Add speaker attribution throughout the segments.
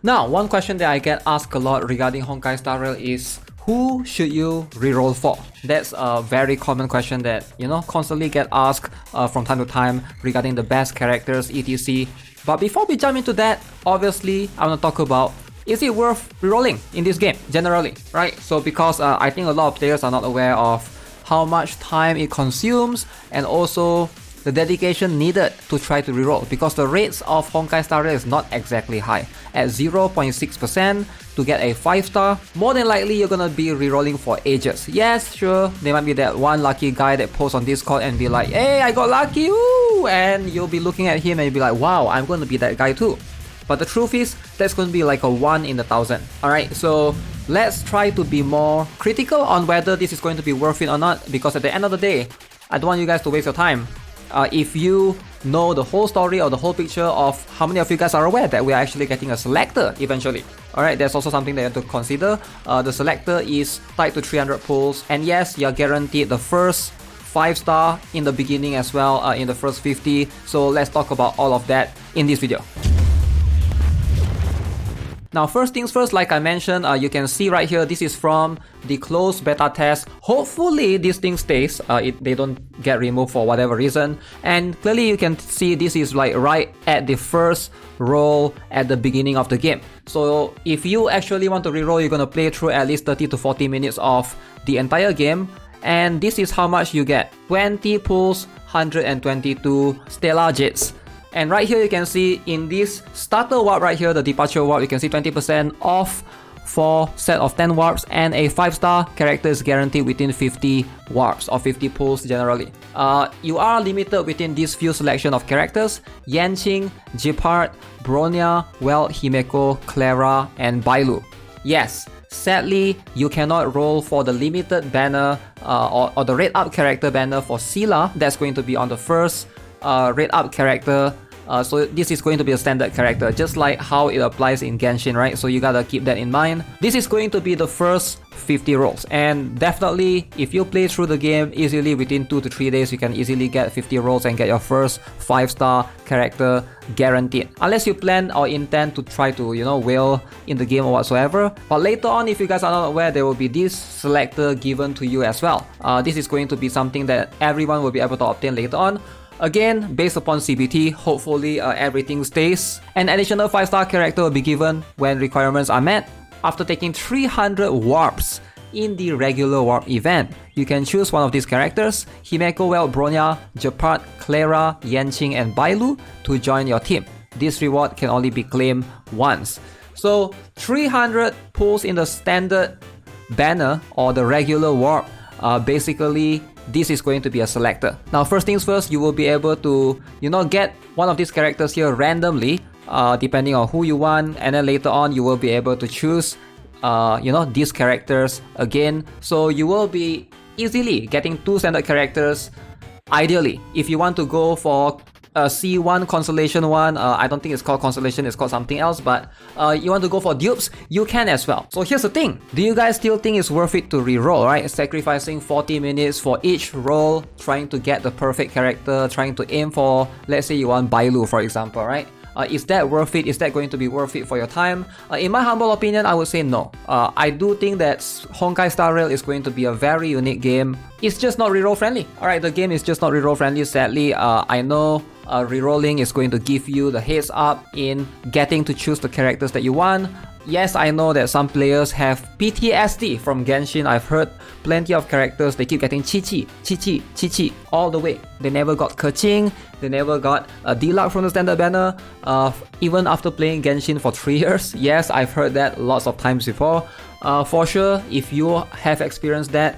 Speaker 1: Now, one question that I get asked a lot regarding Honkai Star Rail is, who should you reroll for? That's a very common question that, constantly get asked from time to time regarding the best characters, etc. But before we jump into that, obviously, I want to talk about, is it worth rerolling in this game, generally, right? So because I think a lot of players are not aware of how much time it consumes and also the dedication needed to try to reroll, because the rates of Honkai Star Rail is not exactly high. At 0.6% to get a 5-star, more than likely you're gonna be rerolling for ages. Yes, sure, there might be that one lucky guy that posts on Discord and be like, hey, I got lucky, woo! And you'll be looking at him and you'll be like, wow, I'm gonna be that guy too. But the truth is, that's going to be like a 1 in 1,000. Alright, so let's try to be more critical on whether this is going to be worth it or not, because at the end of the day, I don't want you guys to waste your time. If you know the whole story or the whole picture of how many of you guys are aware that we are actually getting a selector eventually. Alright, that's also something that you have to consider. The selector is tied to 300 pulls, and yes, you're guaranteed the first 5-star in the beginning as well, in the first 50. So let's talk about all of that in this video. Now, first things first, like I mentioned, you can see right here, this is from the closed beta test. Hopefully this thing stays, they don't get removed for whatever reason. And clearly you can see this is like right at the first roll at the beginning of the game. So if you actually want to reroll, you're gonna play through at least 30 to 40 minutes of the entire game. And this is how much you get: 20 pulls, 122 stellar jets. And right here you can see in this starter warp right here, the departure warp, you can see 20% off for set of 10 warps, and a 5-star character is guaranteed within 50 warps or 50 pulls generally. You are limited within this few selection of characters: Yanqing, Gepard, Bronya, Welt, Himeko, Clara, and Bailu. Yes, sadly, you cannot roll for the limited banner or the red up character banner for Scylla. That's going to be on the first red up character. So this is going to be a standard character, just like how it applies in Genshin, right? So you gotta keep that in mind. This is going to be the first 50 rolls, and definitely if you play through the game easily within 2 to 3 days, you can easily get 50 rolls and get your first 5-star character guaranteed, unless you plan or intend to try to whale in the game or whatsoever. But later on, if you guys are not aware, there will be this selector given to you as well. This is going to be something that everyone will be able to obtain later on. Again, based upon CBT, hopefully everything stays. An additional 5-star character will be given when requirements are met. After taking 300 warps in the regular warp event, you can choose one of these characters: Himeko, Welt, Bronya, Gepard, Clara, Yanqing, and Bailu to join your team. This reward can only be claimed once. So 300 pulls in the standard banner or the regular warp, basically this is going to be a selector. Now, first things first, you will be able to get one of these characters here randomly, depending on who you want, and then later on you will be able to choose these characters again. So you will be easily getting 2 standard characters. Ideally, if you want to go for C1 Constellation 1, I don't think it's called Constellation, it's called something else, but you want to go for dupes, you can as well. So here's the thing, do you guys still think it's worth it to reroll, right? Sacrificing 40 minutes for each roll, trying to get the perfect character, trying to aim for, let's say you want Bailu for example, right? Is that worth it? Is that going to be worth it for your time? In my humble opinion, I would say no. I do think that Honkai Star Rail is going to be a very unique game. It's just not reroll friendly. Alright, the game is just not reroll friendly, sadly. I know rerolling is going to give you the heads up in getting to choose the characters that you want. Yes, I know that some players have PTSD from Genshin. I've heard plenty of characters, they keep getting Chi-Chi all the way. They never got Keqing, they never got a deluxe from the standard banner, even after playing Genshin for 3 years. Yes, I've heard that lots of times before. For sure, if you have experienced that,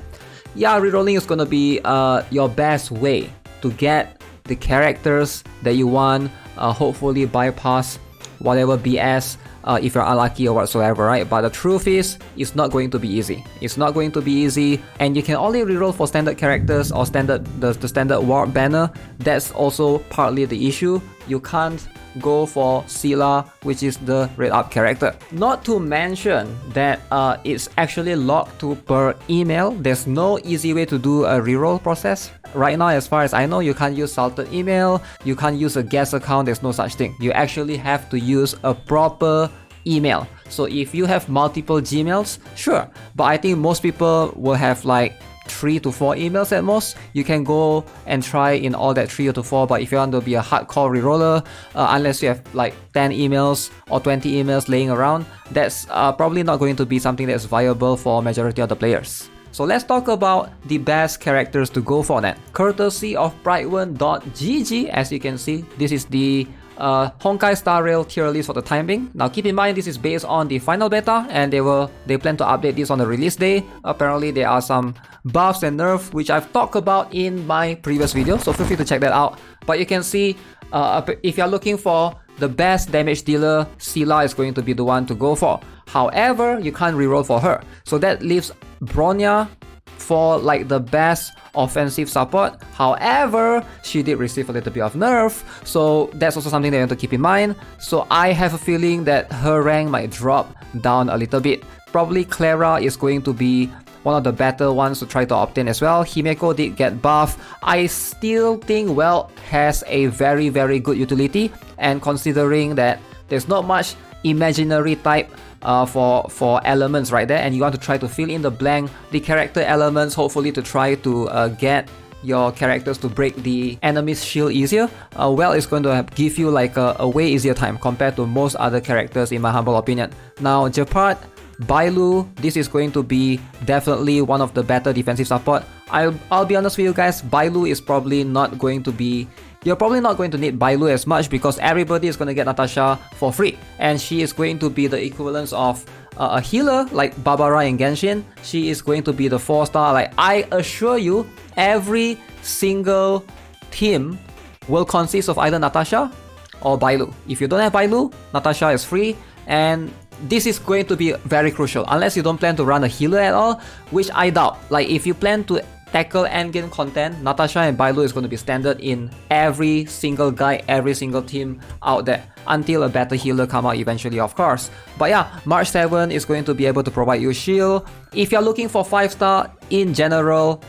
Speaker 1: yeah, rerolling is gonna be your best way to get the characters that you want, hopefully bypass whatever BS if you're unlucky or whatsoever, right? But the truth is, it's not going to be easy. It's not going to be easy, and you can only reroll for standard characters or the standard warp banner. That's also partly the issue. You can't go for Scylla, which is the red up character. Not to mention that it's actually locked to per email. There's no easy way to do a reroll process. Right now, as far as I know, you can't use salted email, you can't use a guest account, there's no such thing. You actually have to use a proper email. So if you have multiple Gmails, sure, but I think most people will have like 3 to 4 emails at most. You can go and try in all that 3 to 4, but if you want to be a hardcore reroller, unless you have like 10 emails or 20 emails laying around, that's probably not going to be something that's viable for majority of the players. So let's talk about the best characters to go for then. Courtesy of Brightone.gg, as you can see, this is the Honkai Star Rail tier list for the time being. Now keep in mind this is based on the final beta, and they plan to update this on the release day. Apparently there are some buffs and nerfs which I've talked about in my previous video, so feel free to check that out. But you can see if you're looking for the best damage dealer, Scylla is going to be the one to go for. However, you can't reroll for her, so that leaves Bronya for like the best offensive support. However, she did receive a little bit of nerf, so that's also something that you have to keep in mind. So I have a feeling that her rank might drop down a little bit. Probably Clara is going to be one of the better ones to try to obtain as well. Himeko did get buff. I still think Welt has a very good utility, and considering that there's not much imaginary type for elements right there, and you want to try to fill in the blank, the character elements, hopefully to try to get your characters to break the enemy's shield easier, Welt is going to give you like a way easier time compared to most other characters in my humble opinion. Now Gepard, Bailu, this is going to be definitely one of the better defensive support. I'll be honest with you guys, Bailu is probably not going to be... You're probably not going to need Bailu as much because everybody is going to get Natasha for free, and she is going to be the equivalence of a healer like Barbara in Genshin. She is going to be the 4-star. Like, I assure you, every single team will consist of either Natasha or Bailu. If you don't have Bailu, Natasha is free, and this is going to be very crucial unless you don't plan to run a healer at all, which I doubt. Like, if you plan to tackle endgame content, Natasha and Bailu is going to be standard in every single guy, every single team out there, until a better healer come out eventually, of course. But yeah, March 7 is going to be able to provide you shield. If you're looking for 5-star in general,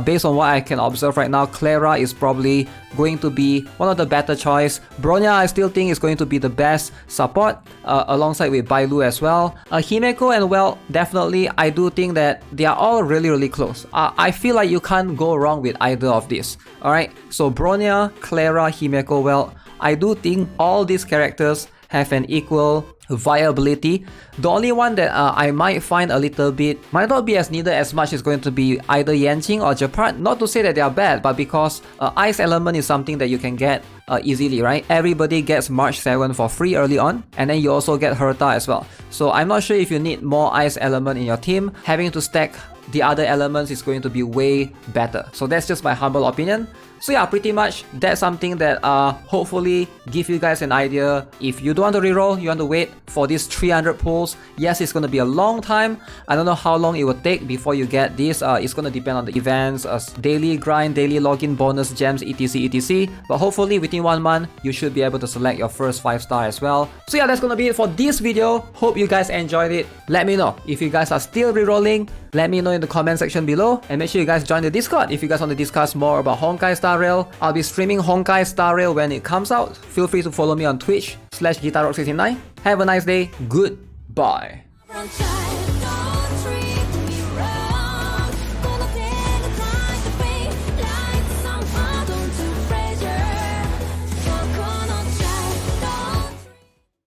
Speaker 1: based on what I can observe right now, Clara is probably going to be one of the better choice. Bronya I still think is going to be the best support, alongside with Bailu as well. Himeko and Welt, definitely, I do think that they are all really close. I feel like you can't go wrong with either of these. Alright, so Bronya, Clara, Himeko, Welt, I do think all these characters have an equal viability. The only one that I might find a little bit might not be as needed as much is going to be either Yanqing or Gepard. Not to say that they are bad, but because Ice Element is something that you can get easily, right? Everybody gets March 7 for free early on, and then you also get Herta as well. So I'm not sure if you need more Ice Element in your team. Having to stack the other elements is going to be way better. So that's just my humble opinion. So yeah, pretty much that's something that hopefully give you guys an idea. If you don't want to reroll, you want to wait for these 300 pulls. Yes, it's going to be a long time. I don't know how long it will take before you get this. It's going to depend on the events, daily grind, daily login bonus, gems, etc. But hopefully within 1 month, you should be able to select your first 5-star as well. So yeah, that's going to be it for this video. Hope you guys enjoyed it. Let me know if you guys are still rerolling. Let me know in the comment section below, and make sure you guys join the Discord if you guys want to discuss more about Honkai Star Rail. I'll be streaming Honkai Star Rail when it comes out. Feel free to follow me on Twitch /GuitarRock69. Have a nice day. Goodbye.